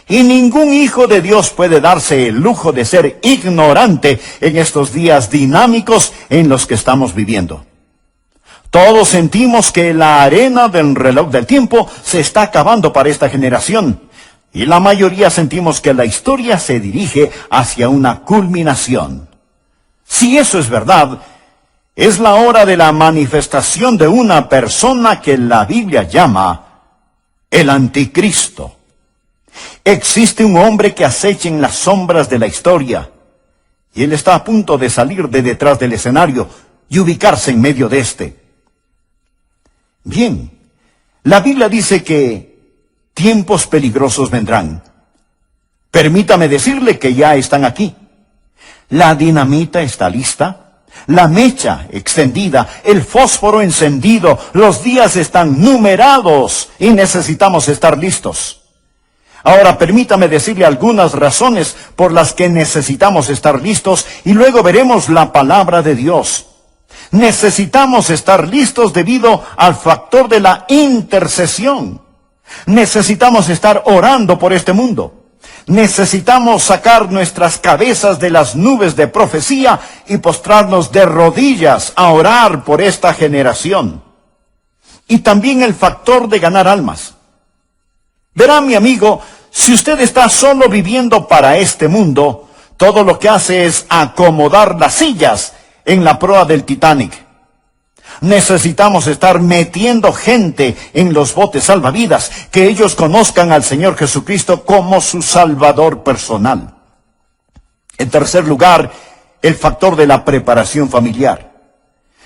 Y ningún hijo de Dios puede darse el lujo de ser ignorante en estos días dinámicos en los que estamos viviendo. Todos sentimos que la arena del reloj del tiempo se está acabando para esta generación. Y la mayoría sentimos que la historia se dirige hacia una culminación. Si eso es verdad, es la hora de la manifestación de una persona que la Biblia llama el Anticristo. Existe un hombre que acecha en las sombras de la historia, y él está a punto de salir de detrás del escenario y ubicarse en medio de este. Bien, la Biblia dice que tiempos peligrosos vendrán. Permítame decirle que ya están aquí. La dinamita está lista, la mecha extendida, el fósforo encendido, los días están numerados y necesitamos estar listos. Ahora permítame decirle algunas razones por las que necesitamos estar listos y luego veremos la palabra de Dios. Necesitamos estar listos debido al factor de la intercesión. Necesitamos estar orando por este mundo. Necesitamos sacar nuestras cabezas de las nubes de profecía y postrarnos de rodillas a orar por esta generación. Y también el factor de ganar almas. Verá, mi amigo, si usted está solo viviendo para este mundo, todo lo que hace es acomodar las sillas en la proa del Titanic. Necesitamos estar metiendo gente en los botes salvavidas, que ellos conozcan al Señor Jesucristo como su Salvador personal. En tercer lugar, el factor de la preparación familiar.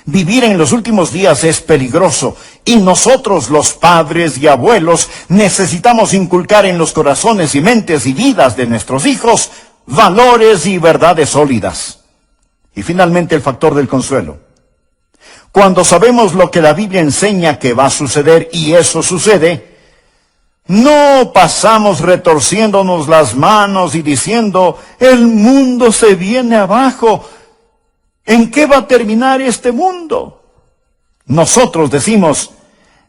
Vivir en los últimos días es peligroso, y nosotros, los padres y abuelos, necesitamos inculcar en los corazones y mentes y vidas de nuestros hijos valores y verdades sólidas. Y finalmente el factor del consuelo. Cuando sabemos lo que la Biblia enseña que va a suceder y eso sucede, no pasamos retorciéndonos las manos y diciendo, el mundo se viene abajo. ¿En qué va a terminar este mundo? Nosotros decimos,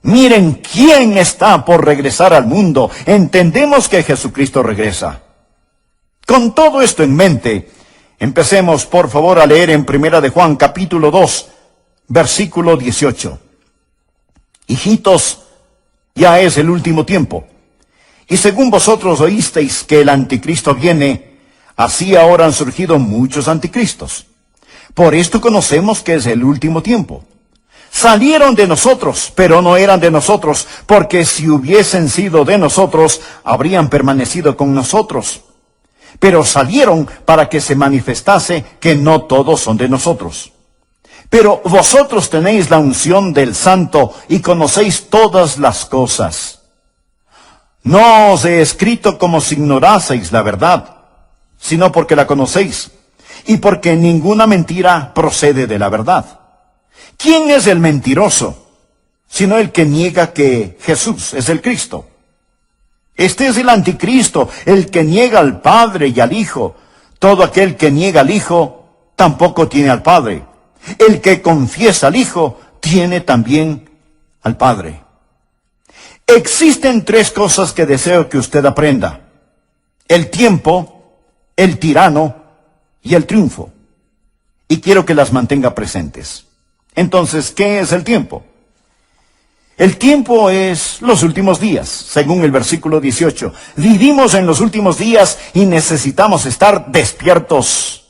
miren quién está por regresar al mundo. Entendemos que Jesucristo regresa. Con todo esto en mente, empecemos por favor a leer en 1 de Juan capítulo 2, versículo 18. Hijitos, ya es el último tiempo. Y según vosotros oísteis que el anticristo viene, así ahora han surgido muchos anticristos. Por esto conocemos que es el último tiempo. Salieron de nosotros, pero no eran de nosotros, porque si hubiesen sido de nosotros, habrían permanecido con nosotros. Pero salieron para que se manifestase que no todos son de nosotros. Pero vosotros tenéis la unción del Santo y conocéis todas las cosas. No os he escrito como si ignoraseis la verdad, sino porque la conocéis, y porque ninguna mentira procede de la verdad. ¿Quién es el mentiroso? Sino el que niega que Jesús es el Cristo. Este es el anticristo, el que niega al Padre y al Hijo. Todo aquel que niega al Hijo, tampoco tiene al Padre. El que confiesa al Hijo, tiene también al Padre. Existen tres cosas que deseo que usted aprenda: el tiempo, el tirano y el triunfo. Y quiero que las mantenga presentes. Entonces, ¿qué es el tiempo? El tiempo es los últimos días, según el versículo 18. Vivimos en los últimos días y necesitamos estar despiertos.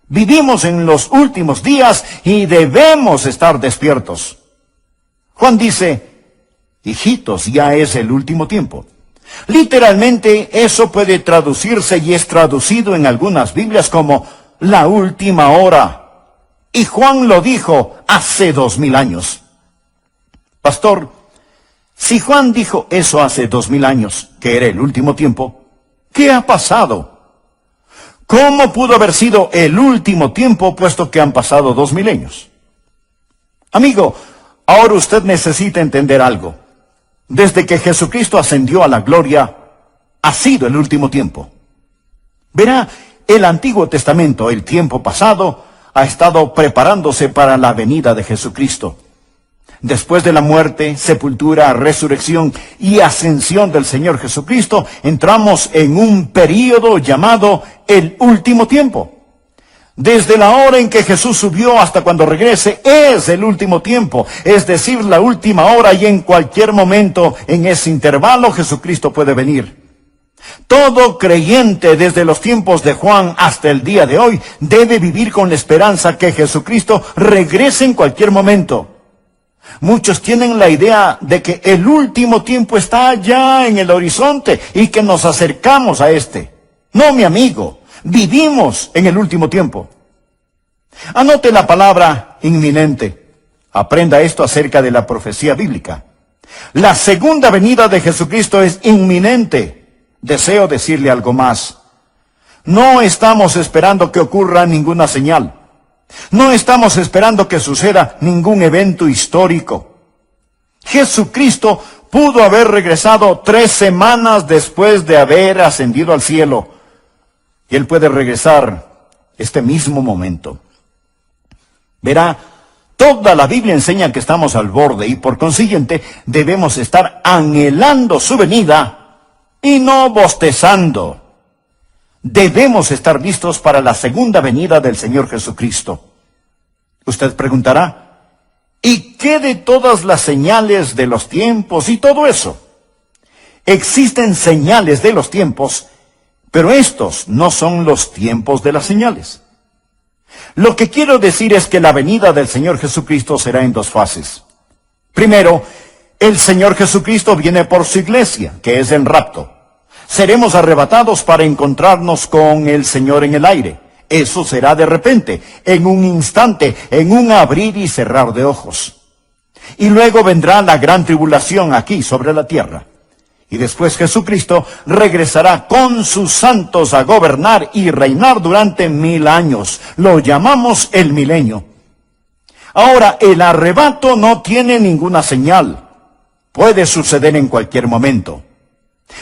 Vivimos en los últimos días y debemos estar despiertos. Juan dice, hijitos, ya es el último tiempo. Literalmente eso puede traducirse y es traducido en algunas Biblias como la última hora. Y Juan lo dijo hace 2000 años. Pastor, si Juan dijo eso hace 2000 años, que era el último tiempo, ¿qué ha pasado? ¿Cómo pudo haber sido el último tiempo puesto que han pasado 2000 años? Amigo, ahora usted necesita entender algo. Desde que Jesucristo ascendió a la gloria, ha sido el último tiempo. Verá, el Antiguo Testamento, el tiempo pasado, ha estado preparándose para la venida de Jesucristo. Después de la muerte, sepultura, resurrección y ascensión del Señor Jesucristo, entramos en un período llamado el último tiempo. Desde la hora en que Jesús subió hasta cuando regrese es el último tiempo, es decir, la última hora, y en cualquier momento en ese intervalo Jesucristo puede venir. Todo creyente desde los tiempos de Juan hasta el día de hoy debe vivir con la esperanza que Jesucristo regrese en cualquier momento. Muchos tienen la idea de que el último tiempo está allá en el horizonte y que nos acercamos a este. No, mi amigo. Vivimos en el último tiempo. Anote la palabra inminente. Aprenda esto acerca de la profecía bíblica. La segunda venida de Jesucristo es inminente. Deseo decirle algo más. No estamos esperando que ocurra ninguna señal. No estamos esperando que suceda ningún evento histórico. Jesucristo pudo haber regresado 3 semanas después de haber ascendido al cielo. Y Él puede regresar este mismo momento. Verá, toda la Biblia enseña que estamos al borde y por consiguiente debemos estar anhelando su venida y no bostezando. Debemos estar listos para la segunda venida del Señor Jesucristo. Usted preguntará, ¿y qué de todas las señales de los tiempos y todo eso? Existen señales de los tiempos, pero estos no son los tiempos de las señales. Lo que quiero decir es que la venida del Señor Jesucristo será en 2 fases. Primero, el Señor Jesucristo viene por su iglesia, que es el rapto. Seremos arrebatados para encontrarnos con el Señor en el aire. Eso será de repente, en un instante, en un abrir y cerrar de ojos. Y luego vendrá la gran tribulación aquí sobre la tierra. Y después Jesucristo regresará con sus santos a gobernar y reinar durante 1000 años. Lo llamamos el milenio. Ahora, el arrebato no tiene ninguna señal. Puede suceder en cualquier momento.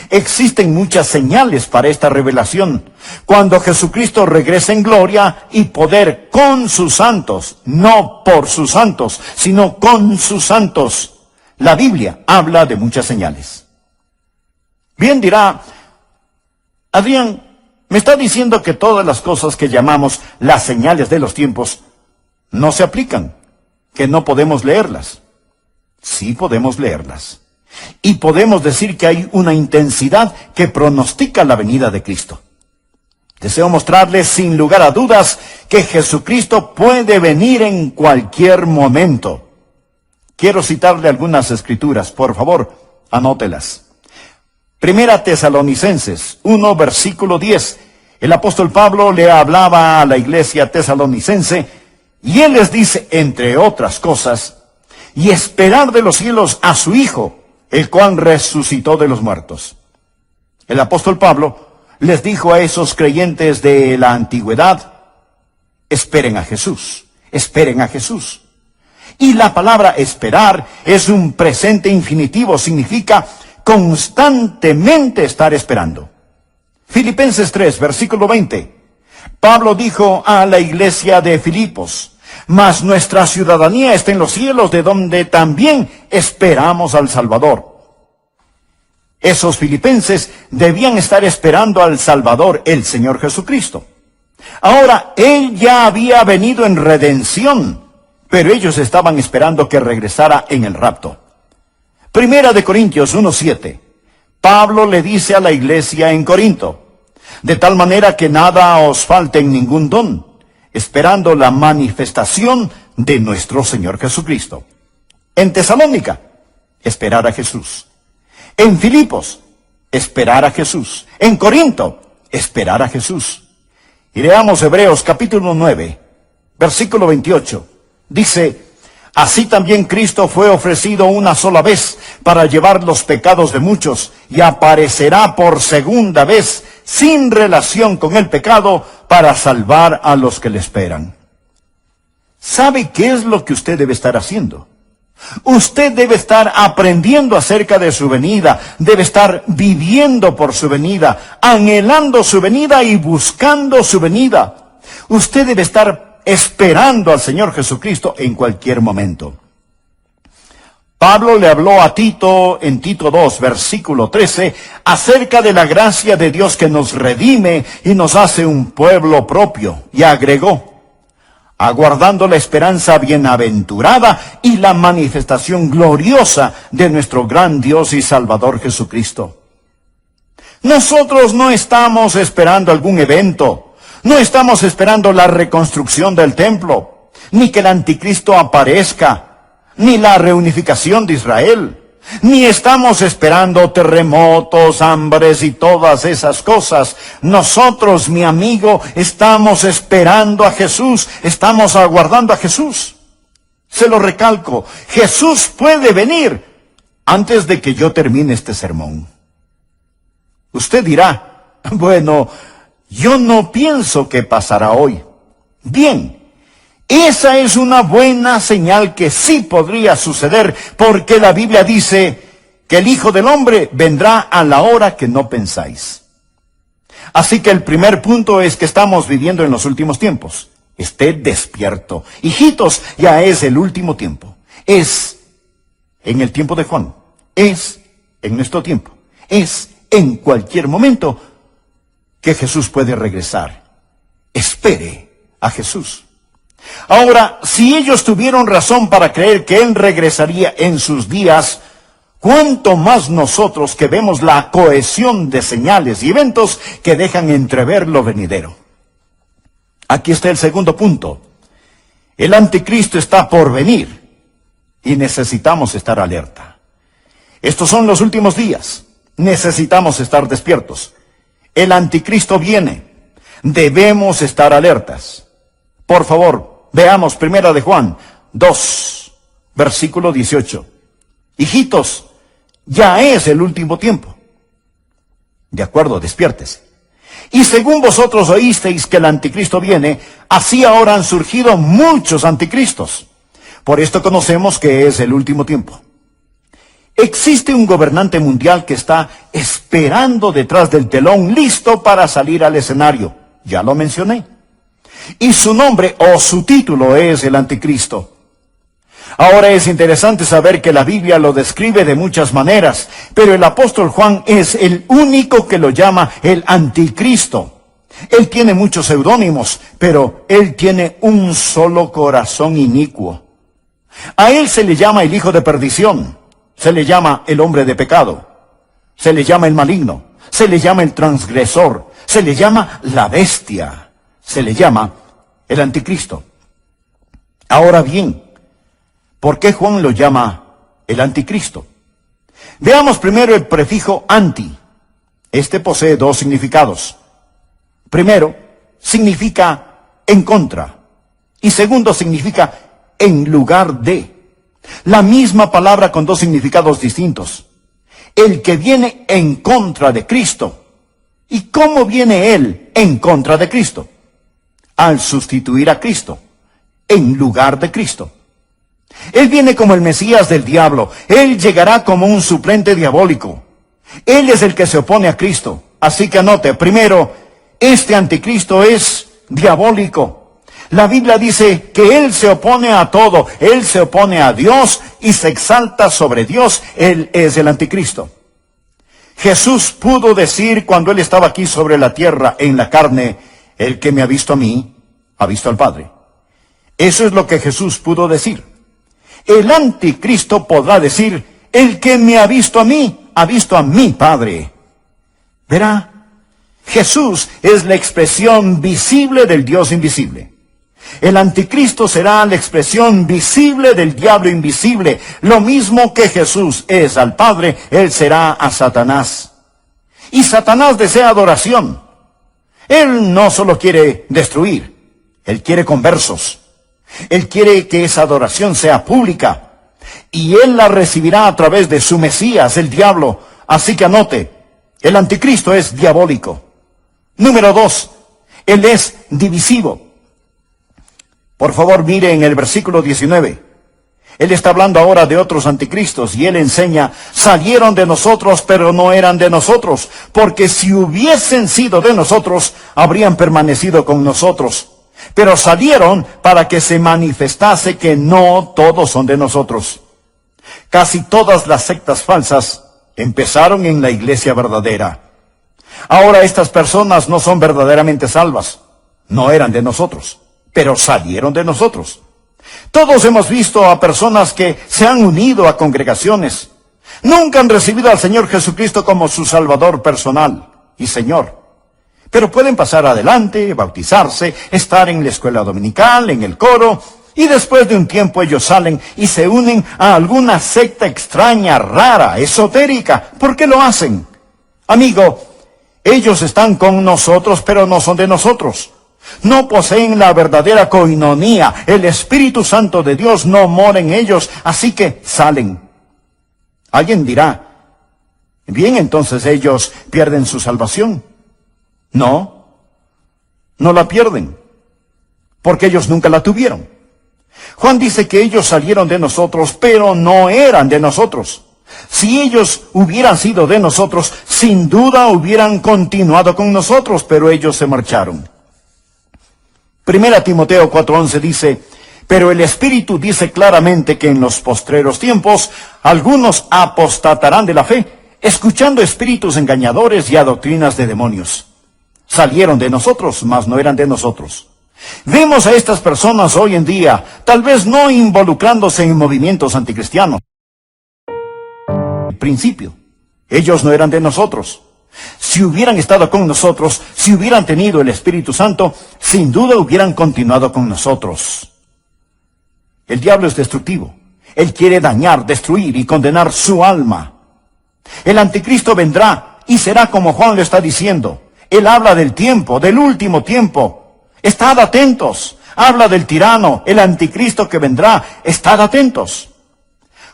Existen muchas señales para esta revelación. Cuando Jesucristo regrese en gloria y poder con sus santos, no por sus santos, sino con sus santos. La Biblia habla de muchas señales. Bien, dirá, Adrián, me está diciendo que todas las cosas que llamamos las señales de los tiempos no se aplican, que no podemos leerlas. Sí podemos leerlas. Y podemos decir que hay una intensidad que pronostica la venida de Cristo. Deseo mostrarles sin lugar a dudas que Jesucristo puede venir en cualquier momento. Quiero citarle algunas escrituras, por favor, anótelas. 1 Tesalonicenses 1, versículo 10. El apóstol Pablo le hablaba a la iglesia tesalonicense y él les dice, entre otras cosas, y esperar de los cielos a su Hijo, el cual resucitó de los muertos. El apóstol Pablo les dijo a esos creyentes de la antigüedad, esperen a Jesús, esperen a Jesús. Y la palabra esperar es un presente infinitivo, significa constantemente estar esperando. Filipenses 3, versículo 20. Pablo dijo a la iglesia de Filipos, mas nuestra ciudadanía está en los cielos, de donde también esperamos al Salvador. Esos filipenses debían estar esperando al Salvador, el Señor Jesucristo. Ahora, Él ya había venido en redención, pero ellos estaban esperando que regresara en el rapto. 1 Corintios 1:7. Pablo le dice a la iglesia en Corinto, de tal manera que nada os falte en ningún don, esperando la manifestación de nuestro Señor Jesucristo. En Tesalónica, esperar a Jesús. En Filipos, esperar a Jesús. En Corinto, esperar a Jesús. Y leamos Hebreos capítulo 9, versículo 28. Dice, así también Cristo fue ofrecido una sola vez para llevar los pecados de muchos, y aparecerá por segunda vez sin relación con el pecado para salvar a los que le esperan. ¿Sabe qué es lo que usted debe estar haciendo? Usted debe estar aprendiendo acerca de su venida, debe estar viviendo por su venida, anhelando su venida y buscando su venida. Usted debe estar esperando al Señor Jesucristo en cualquier momento. Pablo le habló a Tito en Tito 2, versículo 13, acerca de la gracia de Dios que nos redime y nos hace un pueblo propio. Y agregó, aguardando la esperanza bienaventurada y la manifestación gloriosa de nuestro gran Dios y Salvador Jesucristo. Nosotros no estamos esperando algún evento, no estamos esperando la reconstrucción del templo, ni que el anticristo aparezca, ni la reunificación de Israel, ni estamos esperando terremotos, hambres y todas esas cosas. Nosotros, mi amigo, estamos esperando a Jesús, estamos aguardando a Jesús. Se lo recalco, Jesús puede venir antes de que yo termine este sermón. Usted dirá, bueno, yo no pienso que pasará hoy. Bien. Esa es una buena señal que sí podría suceder, porque la Biblia dice que el Hijo del Hombre vendrá a la hora que no pensáis. Así que el primer punto es que estamos viviendo en los últimos tiempos. Esté despierto. Hijitos, ya es el último tiempo. Es en el tiempo de Juan. Es en nuestro tiempo. Es en cualquier momento que Jesús puede regresar. Espere a Jesús. Ahora, si ellos tuvieron razón para creer que Él regresaría en sus días, ¿cuánto más nosotros que vemos la cohesión de señales y eventos que dejan entrever lo venidero? Aquí está el segundo punto. El anticristo está por venir y necesitamos estar alerta. Estos son los últimos días. Necesitamos estar despiertos. El anticristo viene. Debemos estar alertas. Por favor, veamos 1 de Juan 2, versículo 18. Hijitos, ya es el último tiempo. De acuerdo, despiértese. Y según vosotros oísteis que el anticristo viene, así ahora han surgido muchos anticristos. Por esto conocemos que es el último tiempo. Existe un gobernante mundial que está esperando detrás del telón, listo para salir al escenario. Ya lo mencioné. Y su nombre o su título es el anticristo. Ahora es interesante saber que la Biblia lo describe de muchas maneras, pero el apóstol Juan es el único que lo llama el anticristo. Él tiene muchos seudónimos, pero él tiene un solo corazón inicuo. A él se le llama el hijo de perdición, se le llama el hombre de pecado, se le llama el maligno, se le llama el transgresor, se le llama la bestia. Se le llama el anticristo. Ahora bien, ¿por qué Juan lo llama el anticristo? Veamos primero el prefijo anti. Este posee dos significados. Primero, significa en contra. Y segundo, significa en lugar de. La misma palabra con dos significados distintos. El que viene en contra de Cristo. ¿Y cómo viene él en contra de Cristo? Al sustituir a Cristo, en lugar de Cristo. Él viene como el Mesías del diablo. Él llegará como un suplente diabólico. Él es el que se opone a Cristo. Así que anote, primero, este anticristo es diabólico. La Biblia dice que Él se opone a todo. Él se opone a Dios y se exalta sobre Dios. Él es el anticristo. Jesús pudo decir cuando Él estaba aquí sobre la tierra en la carne, el que me ha visto a mí, ha visto al Padre. Eso es lo que Jesús pudo decir. El anticristo podrá decir, el que me ha visto a mí, ha visto a mi Padre. Verá, Jesús es la expresión visible del Dios invisible. El anticristo será la expresión visible del diablo invisible. Lo mismo que Jesús es al Padre, Él será a Satanás. Y Satanás desea adoración. Él no solo quiere destruir, Él quiere conversos. Él quiere que esa adoración sea pública. Y Él la recibirá a través de su Mesías, el diablo. Así que anote, el anticristo es diabólico. Número 2, Él es divisivo. Por favor, mire en el versículo 19. Él está hablando ahora de otros anticristos y Él enseña, salieron de nosotros, pero no eran de nosotros, porque si hubiesen sido de nosotros, habrían permanecido con nosotros. Pero salieron para que se manifestase que no todos son de nosotros. Casi todas las sectas falsas empezaron en la iglesia verdadera. Ahora estas personas no son verdaderamente salvas. No eran de nosotros, pero salieron de nosotros. Todos hemos visto a personas que se han unido a congregaciones. Nunca han recibido al Señor Jesucristo como su Salvador personal y Señor. Pero pueden pasar adelante, bautizarse, estar en la escuela dominical, en el coro, y después de un tiempo ellos salen y se unen a alguna secta extraña, rara, esotérica. ¿Por qué lo hacen? Amigo, ellos están con nosotros, pero no son de nosotros. No poseen la verdadera coinonía. El Espíritu Santo de Dios no mora en ellos, así que salen. Alguien dirá, bien, entonces ellos pierden su salvación. No, no la pierden, porque ellos nunca la tuvieron. Juan dice que ellos salieron de nosotros, pero no eran de nosotros. Si ellos hubieran sido de nosotros, sin duda hubieran continuado con nosotros, pero ellos se marcharon. Primera Timoteo 4:11 dice, pero el Espíritu dice claramente que en los postreros tiempos algunos apostatarán de la fe, escuchando espíritus engañadores y a doctrinas de demonios. Salieron de nosotros, mas no eran de nosotros. Vemos a estas personas hoy en día, tal vez no involucrándose en movimientos anticristianos. Al principio, ellos no eran de nosotros. Si hubieran estado con nosotros, si hubieran tenido el Espíritu Santo, sin duda hubieran continuado con nosotros. El diablo es destructivo. Él quiere dañar, destruir y condenar su alma. El anticristo vendrá y será como Juan lo está diciendo. Él habla del tiempo, del último tiempo. Estad atentos. Habla del tirano, el anticristo que vendrá. Estad atentos.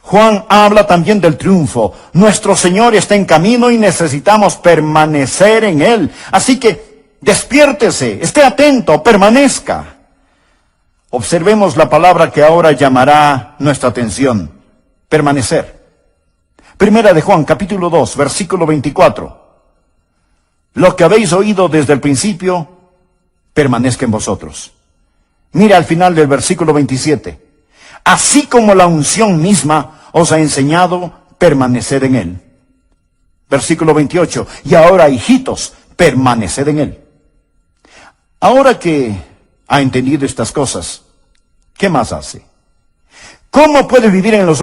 Juan habla también del triunfo. Nuestro Señor está en camino y necesitamos permanecer en Él. Así que despiértese, esté atento, permanezca. Observemos la palabra que ahora llamará nuestra atención. Permanecer. Primera de Juan, capítulo 2, versículo 24. Lo que habéis oído desde el principio, permanezca en vosotros. Mira al final del versículo 27. Así como la unción misma os ha enseñado, permaneced en Él. Versículo 28. Y ahora, hijitos, permaneced en Él. Ahora que ha entendido estas cosas, ¿qué más hace? ¿Cómo puede vivir en los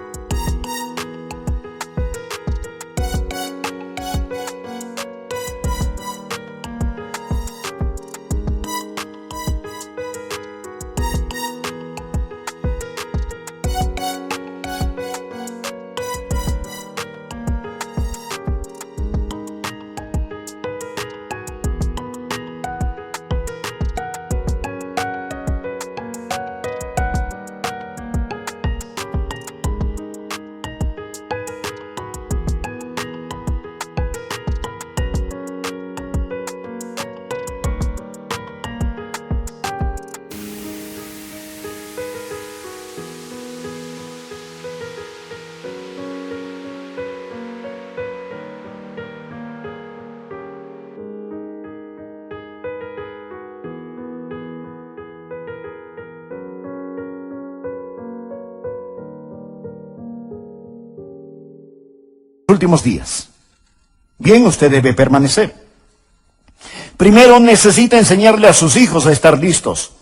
últimos días? Bien, usted debe permanecer. Primero necesita enseñarle a sus hijos a estar listos.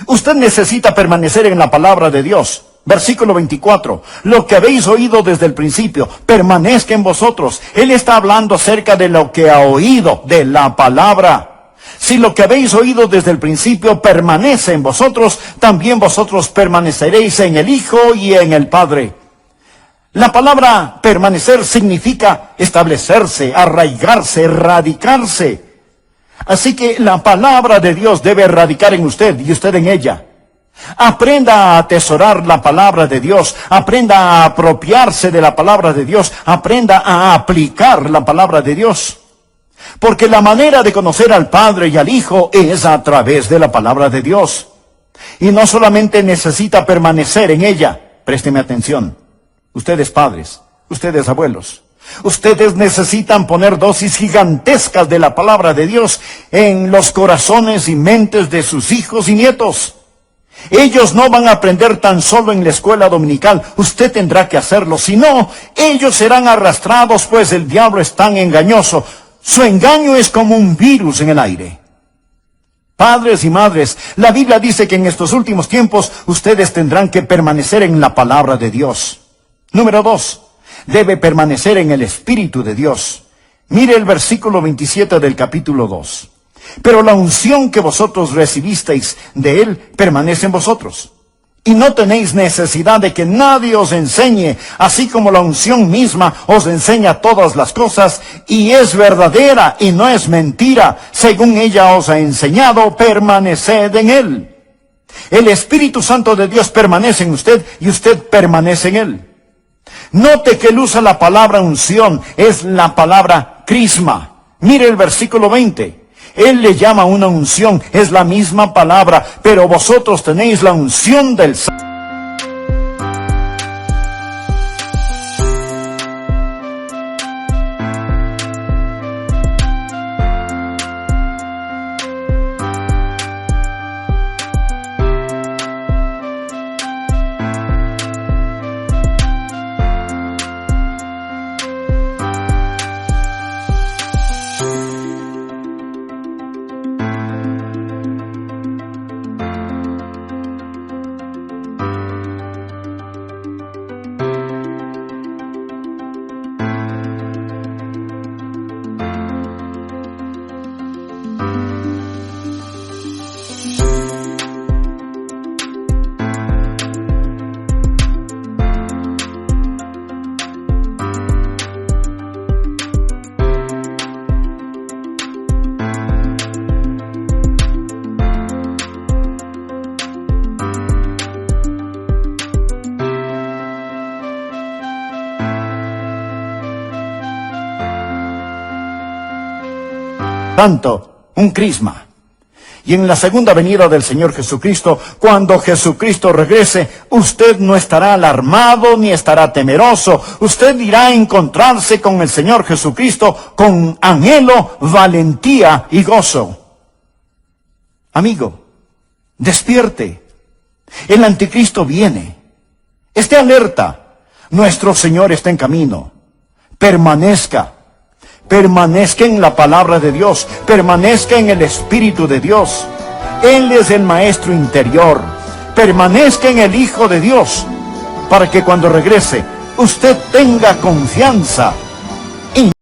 Usted necesita permanecer en la palabra de Dios. Versículo 24. Lo que habéis oído desde el principio, permanezca en vosotros. Él está hablando acerca de lo que ha oído, de la palabra. Si lo que habéis oído desde el principio permanece en vosotros, también vosotros permaneceréis en el Hijo y en el Padre. La palabra permanecer significa establecerse, arraigarse, radicarse. Así que la palabra de Dios debe radicar en usted y usted en ella. Aprenda a atesorar la palabra de Dios, aprenda a apropiarse de la palabra de Dios, aprenda a aplicar la palabra de Dios. Porque la manera de conocer al Padre y al Hijo es a través de la palabra de Dios. Y no solamente necesita permanecer en ella, présteme atención. Ustedes padres, ustedes abuelos, ustedes necesitan poner dosis gigantescas de la palabra de Dios en los corazones y mentes de sus hijos y nietos. Ellos no van a aprender tan solo en la escuela dominical. Usted tendrá que hacerlo. Si no, ellos serán arrastrados, pues el diablo es tan engañoso. Su engaño es como un virus en el aire. Padres y madres, la Biblia dice que en estos últimos tiempos ustedes tendrán que permanecer en la palabra de Dios. Número 2, debe permanecer en el Espíritu de Dios. Mire el versículo 27 del capítulo 2. Pero la unción que vosotros recibisteis de Él permanece en vosotros. Y no tenéis necesidad de que nadie os enseñe, así como la unción misma os enseña todas las cosas, y es verdadera y no es mentira. Según ella os ha enseñado, permaneced en Él. El Espíritu Santo de Dios permanece en usted y usted permanece en Él. Note que Él usa la palabra unción, es la palabra crisma. Mire el versículo 20. Él le llama una unción, es la misma palabra, pero vosotros tenéis la unción del Santo. Un crisma. Y en la segunda venida del Señor Jesucristo, cuando Jesucristo regrese, usted no estará alarmado ni estará temeroso. Usted irá a encontrarse con el Señor Jesucristo con anhelo, valentía y gozo. Amigo, despierte. El anticristo viene. Esté alerta. Nuestro Señor está en camino. Permanezca en la palabra de Dios, permanezca en el Espíritu de Dios. Él es el maestro interior. Permanezca en el Hijo de Dios, para que cuando regrese, usted tenga confianza